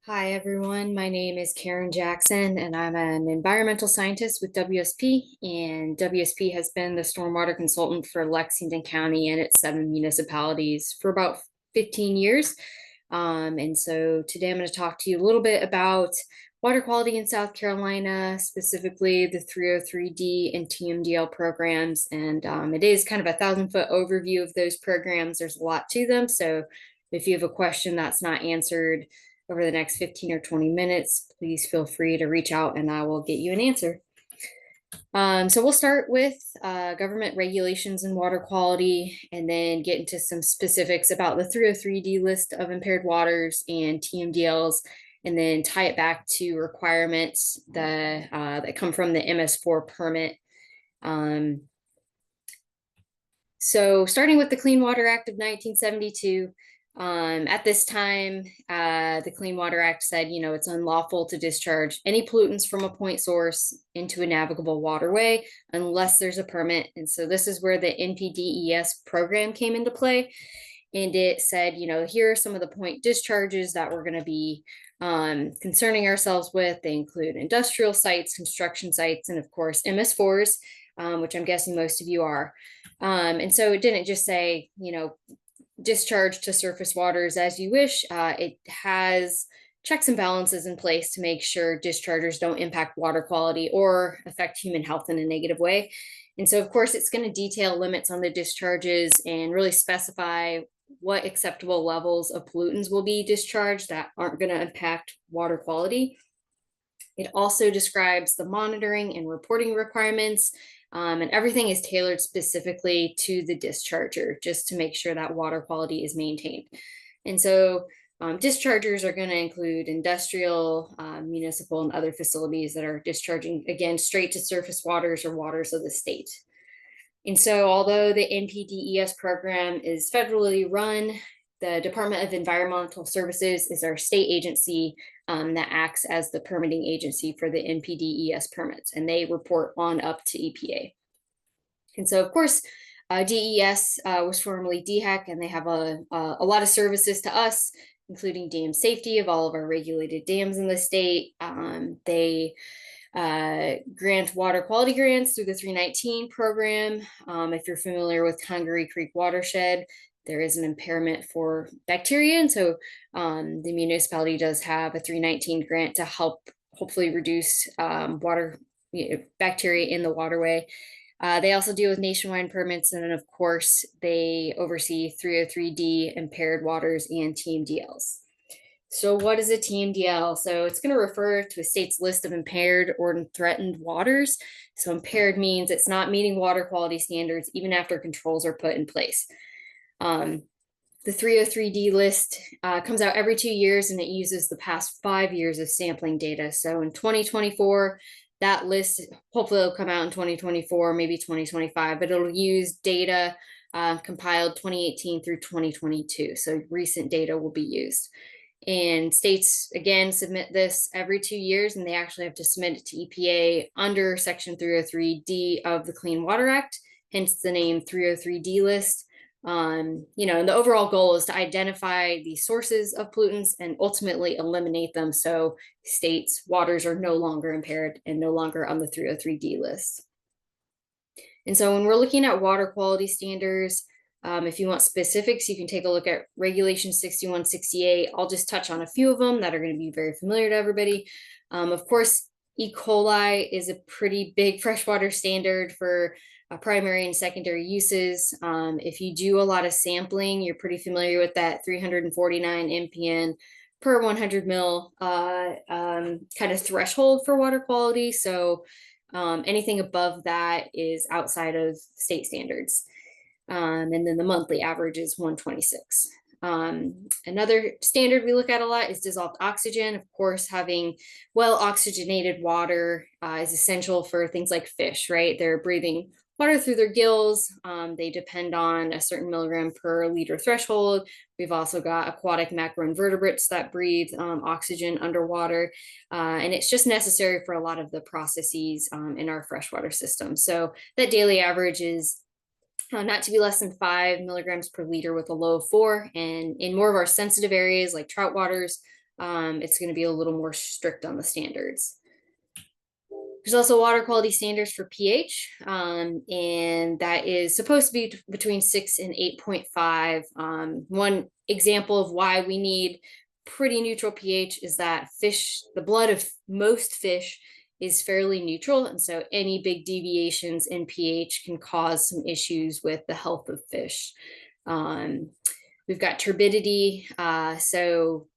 Hi, everyone. My name is Karen Jackson, and I'm an environmental scientist with WSP. And WSP has been the stormwater consultant for Lexington County and its 7 municipalities for about 15 years. And so today I'm going to talk to you a little bit about water quality in South Carolina, specifically the 303D and TMDL programs. And it is kind of a 1,000-foot overview of those programs. There's a lot to them. So if you have a question that's not answered over the next 15 or 20 minutes, please feel free to reach out and I will get you an answer. So we'll start with government regulations and water quality, and then get into some specifics about the 303D list of impaired waters and TMDLs, and then tie it back to requirements that come from the MS4 permit. So starting with the Clean Water Act of 1972, at this time, the Clean Water Act said, it's unlawful to discharge any pollutants from a point source into a navigable waterway unless there's a permit. And so this is where the NPDES program came into play. And it said, here are some of the point discharges that we're going to be concerning ourselves with. They include industrial sites, construction sites, and of course, MS4s, which I'm guessing most of you are. And so it didn't just say, discharge to surface waters as you wish. It has checks and balances in place to make sure dischargers don't impact water quality or affect human health in a negative way. And so, of course, it's going to detail limits on the discharges and really specify what acceptable levels of pollutants will be discharged that aren't going to impact water quality. It also describes the monitoring and reporting requirements, and everything is tailored specifically to the discharger just to make sure that water quality is maintained. And so dischargers are going to include industrial, municipal, and other facilities that are discharging, again, straight to surface waters or waters of the state. And so although the NPDES program is federally run, the Department of Environmental Services is our state agency that acts as the permitting agency for the NPDES permits, and they report on up to EPA. And so, of course, DES was formerly DHEC, and they have a lot of services to us, including dam safety of all of our regulated dams in the state. They grant water quality grants through the 319 program. If you're familiar with Congaree Creek watershed, there is an impairment for bacteria. And so the municipality does have a 319 grant to help hopefully reduce bacteria in the waterway. They also deal with nationwide permits, and then of course they oversee 303D impaired waters and TMDLs. So what is a TMDL? So it's going to refer to a state's list of impaired or threatened waters. So impaired means it's not meeting water quality standards even after controls are put in place. The 303D list comes out every 2 years, and it uses the past 5 years of sampling data. So in 2024, that list, hopefully it'll come out in 2024, maybe 2025, but it'll use data compiled 2018 through 2022. So recent data will be used. And states, again, submit this every 2 years, and they actually have to submit it to EPA under Section 303D of the Clean Water Act, hence the name 303D list. And the overall goal is to identify the sources of pollutants and ultimately eliminate them so states' waters are no longer impaired and no longer on the 303D list. And so when we're looking at water quality standards, if you want specifics, you can take a look at Regulation 6168. I'll just touch on a few of them that are going to be very familiar to everybody. Of course, E. coli is a pretty big freshwater standard for primary and secondary uses. If you do a lot of sampling, you're pretty familiar with that 349 MPN per 100 mil kind of threshold for water quality. So anything above that is outside of state standards. And then the monthly average is 126. Another standard we look at a lot is dissolved oxygen. Of course, having well oxygenated water is essential for things like fish, right? They're breathing water through their gills. They depend on a certain milligram per liter threshold. We've also got aquatic macroinvertebrates that breathe oxygen underwater. And it's just necessary for a lot of the processes in our freshwater system. So that daily average is not to be less than 5 milligrams per liter with a low of 4. And in more of our sensitive areas like trout waters, it's going to be a little more strict on the standards. There's also water quality standards for pH, and that is supposed to be between 6 and 8.5. One example of why we need pretty neutral pH is that the blood of most fish is fairly neutral, and so any big deviations in pH can cause some issues with the health of fish. We've got turbidity, so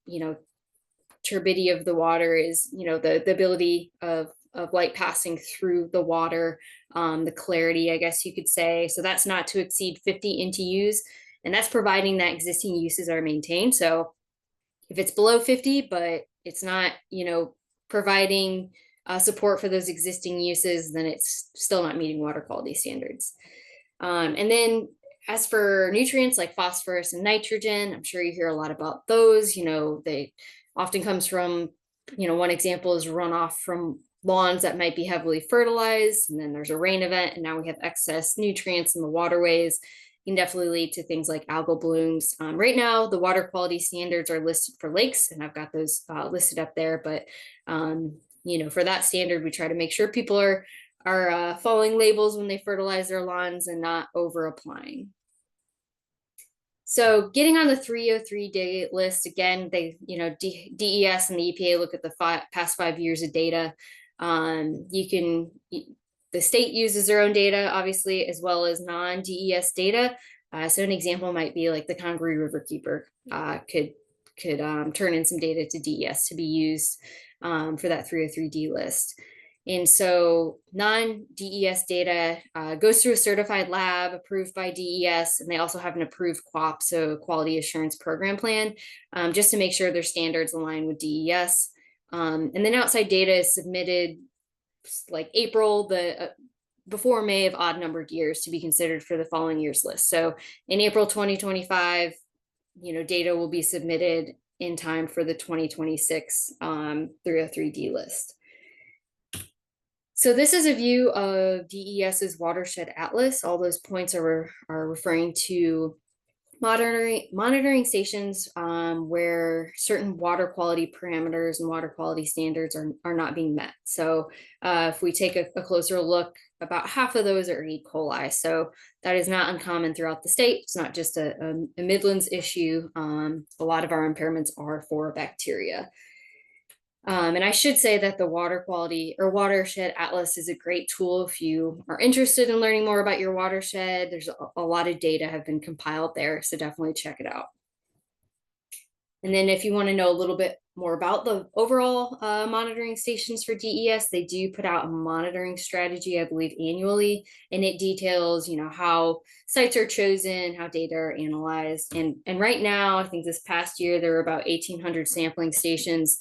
turbidity of the water is the ability of light passing through the water, the clarity, I guess you could say. So that's not to exceed 50 NTUs, and that's providing that existing uses are maintained. So if it's below 50, but it's not, providing support for those existing uses, then it's still not meeting water quality standards. And then as for nutrients like phosphorus and nitrogen, I'm sure you hear a lot about those. They often comes from, one example is runoff from lawns that might be heavily fertilized, and then there's a rain event, and now we have excess nutrients in the waterways. Can definitely lead to things like algal blooms. Right now, the water quality standards are listed for lakes, and I've got those listed up there. But for that standard, we try to make sure people are following labels when they fertilize their lawns and not over applying. So getting on the 303-day list, again, DES and the EPA look at the past 5 years of data. The state uses their own data, obviously, as well as non-DES data. So an example might be like the Congaree Riverkeeper could turn in some data to DES to be used for that 303D list. And so non-DES data goes through a certified lab approved by DES, and they also have an approved QAP, so Quality Assurance Program Plan, just to make sure their standards align with DES. And then outside data is submitted like April, before May of odd numbered years to be considered for the following year's list. So in April 2025, data will be submitted in time for the 2026 303D list. So this is a view of DES's watershed atlas. All those points are referring to monitoring stations where certain water quality parameters and water quality standards are not being met. So if we take a closer look, about half of those are E. coli. So that is not uncommon throughout the state. It's not just a Midlands issue. A lot of our impairments are for bacteria. And I should say that the water quality or watershed atlas is a great tool if you are interested in learning more about your watershed. There's a lot of data have been compiled there, so definitely check it out. And then if you want to know a little bit more about the overall monitoring stations for DES, they do put out a monitoring strategy, I believe, annually, and it details, how sites are chosen, how data are analyzed. And right now, I think this past year, there were about 1,800 sampling stations.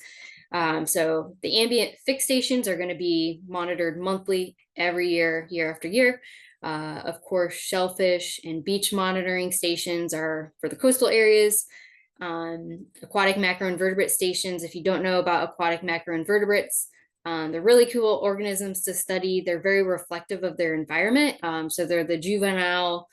So the ambient fixed stations are going to be monitored monthly every year, year after year. Of course, shellfish and beach monitoring stations are for the coastal areas. Aquatic macroinvertebrate stations, if you don't know about aquatic macroinvertebrates, they're really cool organisms to study. They're very reflective of their environment. So they're the juveniles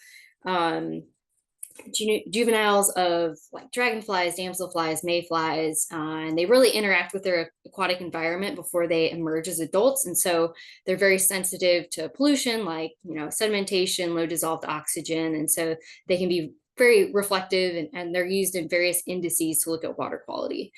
of like dragonflies, damselflies, mayflies, and they really interact with their aquatic environment before they emerge as adults. And so they're very sensitive to pollution, like, sedimentation, low dissolved oxygen. And so they can be very reflective, and they're used in various indices to look at water quality.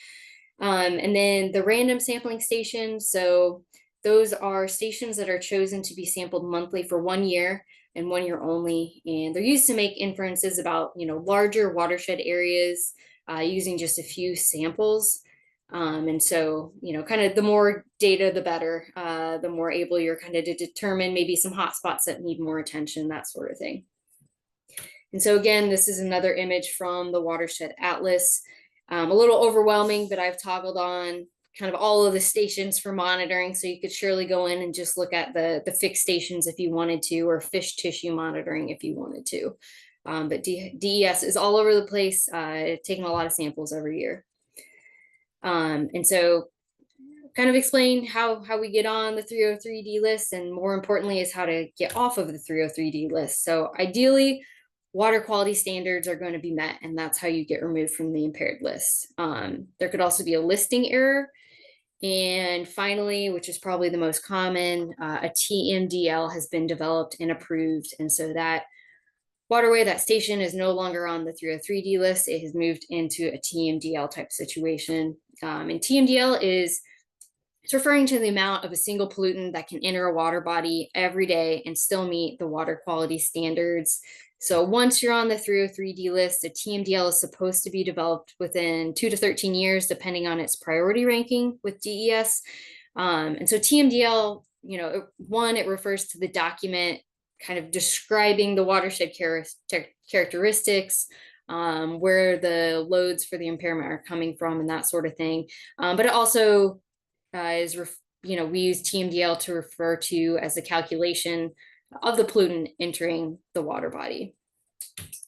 And then the random sampling stations. So those are stations that are chosen to be sampled monthly for 1 year and 1 year only. And they're used to make inferences about, larger watershed areas using just a few samples. And so, kind of the more data, the better, the more able you're kind of to determine maybe some hotspots that need more attention, that sort of thing. And so again, this is another image from the Watershed Atlas. A little overwhelming, but I've toggled on kind of all of the stations for monitoring. So you could surely go in and just look at the fixed stations if you wanted to, or fish tissue monitoring if you wanted to. But DES is all over the place, taking a lot of samples every year. And so kind of explain how we get on the 303D list, and more importantly is how to get off of the 303D list. So ideally, water quality standards are going to be met, and that's how you get removed from the impaired list. There could also be a listing error. And finally, which is probably the most common, a TMDL has been developed and approved. And so that waterway, that station is no longer on the 303D list. It has moved into a TMDL type situation. And TMDL it's referring to the amount of a single pollutant that can enter a water body every day and still meet the water quality standards. So once you're on the 303D list, a TMDL is supposed to be developed within 2 to 13 years, depending on its priority ranking with DES. And so TMDL, it refers to the document kind of describing the watershed characteristics, where the loads for the impairment are coming from and that sort of thing. But it also we use TMDL to refer to as the calculation of the pollutant entering the water body.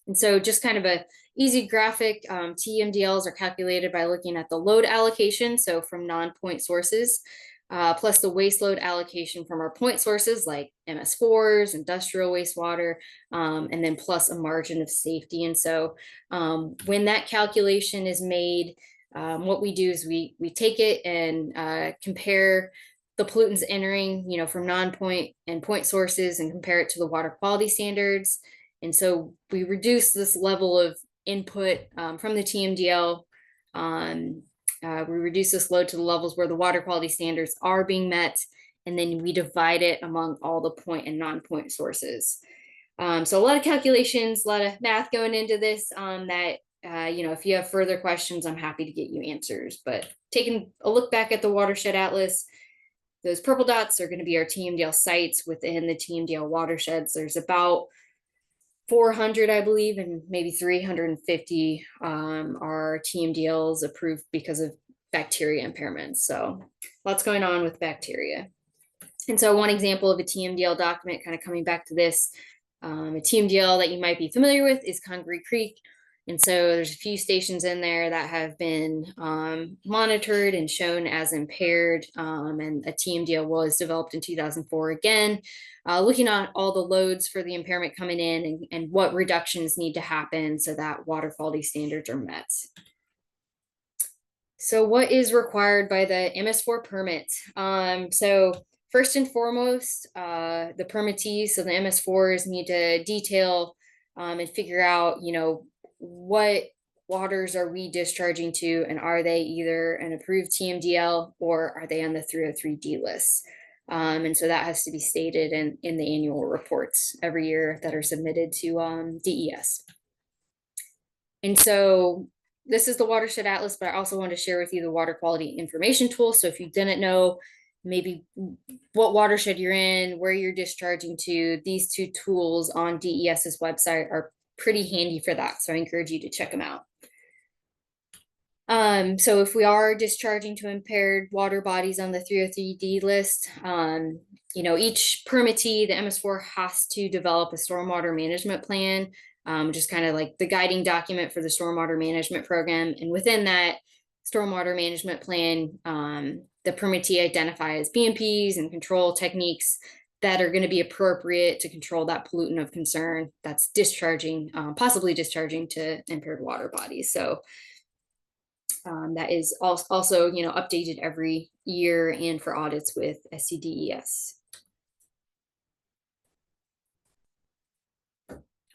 And so just kind of a easy graphic, TMDLs are calculated by looking at the load allocation, so from non-point sources, plus the waste load allocation from our point sources like MS4s, industrial wastewater, and then plus a margin of safety. And so when that calculation is made, what we do is we take it and compare the pollutants entering, from non-point and point sources and compare it to the water quality standards. And so we reduce this level of input from the TMDL. We reduce this load to the levels where the water quality standards are being met, and then we divide it among all the point and non-point sources. So a lot of calculations, a lot of math going into this that if you have further questions, I'm happy to get you answers. But taking a look back at the watershed atlas, those purple dots are going to be our TMDL sites within the TMDL watersheds. There's about 400, I believe, and maybe 350 are TMDLs approved because of bacteria impairments. So lots going on with bacteria. And so one example of a TMDL document, kind of coming back to this, a TMDL that you might be familiar with is Congaree Creek. And so there's a few stations in there that have been monitored and shown as impaired. And a TMDL was developed in 2004 again, looking at all the loads for the impairment coming in and what reductions need to happen so that water quality standards are met. So what is required by the MS4 permit? So first and foremost, the permittees, so the MS4s need to detail and figure out, what waters are we discharging to, and are they either an approved TMDL or are they on the 303D list? And so that has to be stated in the annual reports every year that are submitted to DES. And so this is the watershed atlas, but I also want to share with you the water quality information tool. So if you didn't know maybe what watershed you're in, where you're discharging to, these two tools on DES's website are pretty handy for that. So I encourage you to check them out. So if we are discharging to impaired water bodies on the 303D list, each permittee, the MS4 has to develop a stormwater management plan, which is kind of like the guiding document for the stormwater management program. And within that stormwater management plan, the permittee identifies BMPs and control techniques that are going to be appropriate to control that pollutant of concern that's discharging, possibly discharging to impaired water bodies. So that is also, updated every year and for audits with SCDES.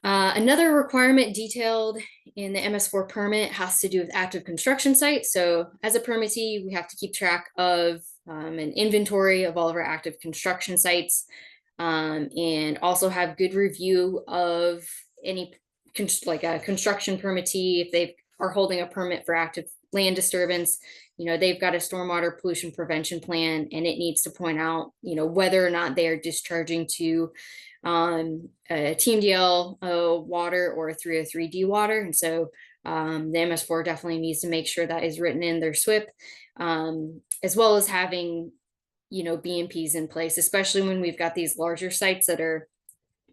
Another requirement detailed in the MS4 permit has to do with active construction sites. So as a permittee, we have to keep track of an inventory of all of our active construction sites, and also have good review of any like a construction permittee. If they are holding a permit for active land disturbance, they've got a stormwater pollution prevention plan, and it needs to point out, whether or not they are discharging to a TMDL water or a 303D water. And so the MS4 definitely needs to make sure that is written in their SWIP, as well as having, BMPs in place, especially when we've got these larger sites that are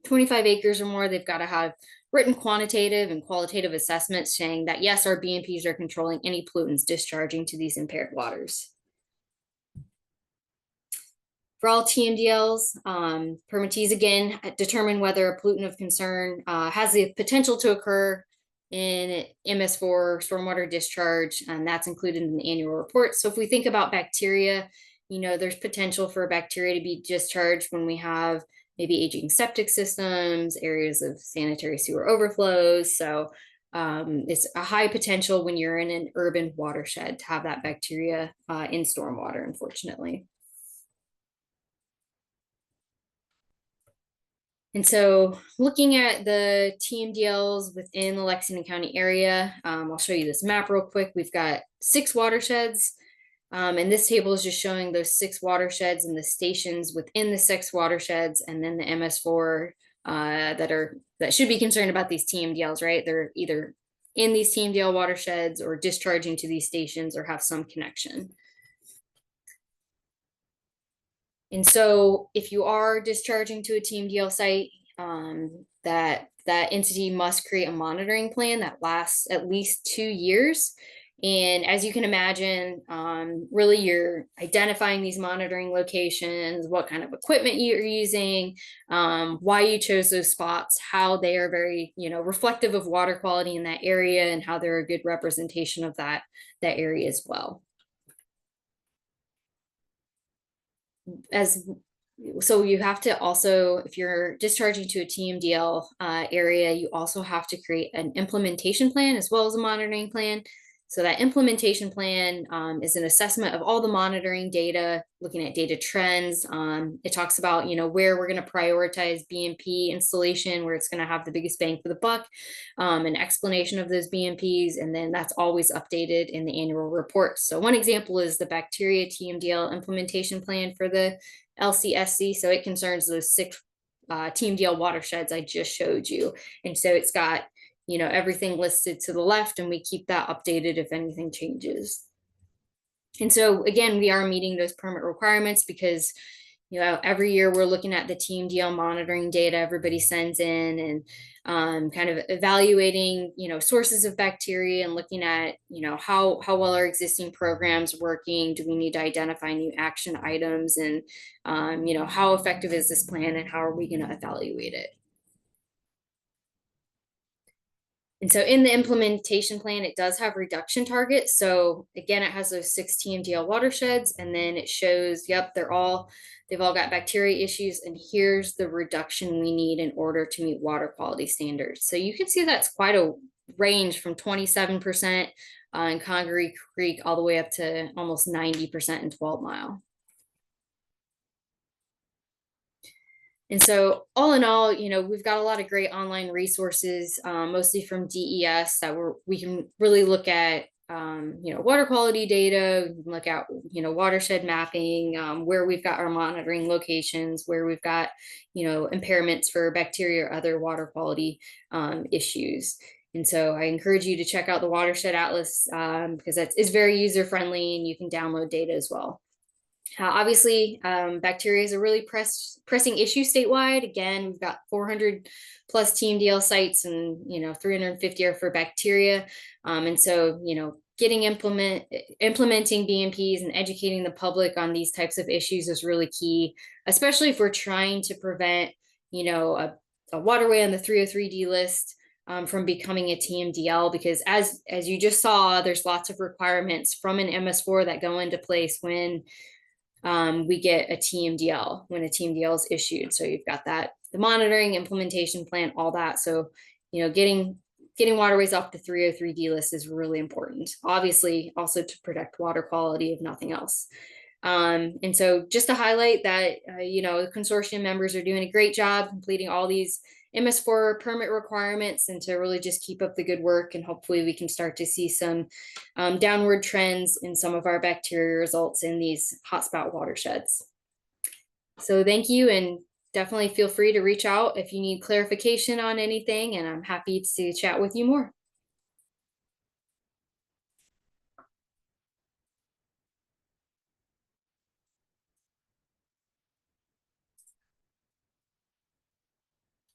25 acres or more. They've got to have written quantitative and qualitative assessments saying that, yes, our BMPs are controlling any pollutants discharging to these impaired waters. For all TMDLs, permittees again determine whether a pollutant of concern has the potential to occur in MS4 stormwater discharge, and that's included in the annual report. So if we think about bacteria, there's potential for bacteria to be discharged when we have maybe aging septic systems, areas of sanitary sewer overflows. So it's a high potential when you're in an urban watershed to have that bacteria in stormwater, unfortunately. And so looking at the TMDLs within the Lexington County area, I'll show you this map real quick. We've got 6 watersheds. And this table is just showing those 6 watersheds and the stations within the 6 watersheds, and then the MS4 that should be concerned about these TMDLs, right? They're either in these TMDL watersheds or discharging to these stations or have some connection. And so if you are discharging to a TMDL site, that entity must create a monitoring plan that lasts at least 2 years. And as you can imagine, really you're identifying these monitoring locations, what kind of equipment you're using, why you chose those spots, how they are very, reflective of water quality in that area, and how they're a good representation of that area as well. So you have to also, if you're discharging to a TMDL area, you also have to create an implementation plan as well as a monitoring plan. So that implementation plan is an assessment of all the monitoring data, looking at data trends. It talks about, where we're going to prioritize BMP installation, where it's going to have the biggest bang for the buck, an explanation of those BMPs, and then that's always updated in the annual report. So one example is the bacteria TMDL implementation plan for the LCSC. So it concerns those 6 TMDL watersheds I just showed you. And so it's got, everything listed to the left, and we keep that updated if anything changes. And so again, we are meeting those permit requirements because, every year we're looking at the TMDL monitoring data everybody sends in, and kind of evaluating, sources of bacteria, and looking at, how well our existing programs working. Do we need to identify new action items? And, how effective is this plan, and how are we going to evaluate it? And so in the implementation plan, it does have reduction targets. So again, it has those 6 TMDL watersheds, and then it shows, yep, they've all got bacteria issues, and here's the reduction we need in order to meet water quality standards. So you can see that's quite a range from 27% in Congaree Creek all the way up to almost 90% in 12 Mile. And so all in all, we've got a lot of great online resources, mostly from DES, that we can really look at, water quality data. We can look at, watershed mapping, where we've got our monitoring locations, where we've got, impairments for bacteria or other water quality issues. And so I encourage you to check out the Watershed Atlas because it's very user friendly, and you can download data as well. Obviously, bacteria is a really pressing issue statewide. Again, we've got 400 plus TMDL sites, and 350 are for bacteria. And so, implementing BMPs and educating the public on these types of issues is really key, especially if we're trying to prevent, a waterway on the 303D list from becoming a TMDL, because as you just saw, there's lots of requirements from an MS4 that go into place when we get a TMDL, when a TMDL is issued. So you've got the monitoring, implementation plan, all that. So, getting waterways off the 303D list is really important. Obviously, also to protect water quality, if nothing else. And so just to highlight that, the consortium members are doing a great job completing all these MS4 permit requirements, and to really just keep up the good work. And hopefully we can start to see some downward trends in some of our bacteria results in these hotspot watersheds. So thank you, and definitely feel free to reach out if you need clarification on anything, and I'm happy to chat with you more.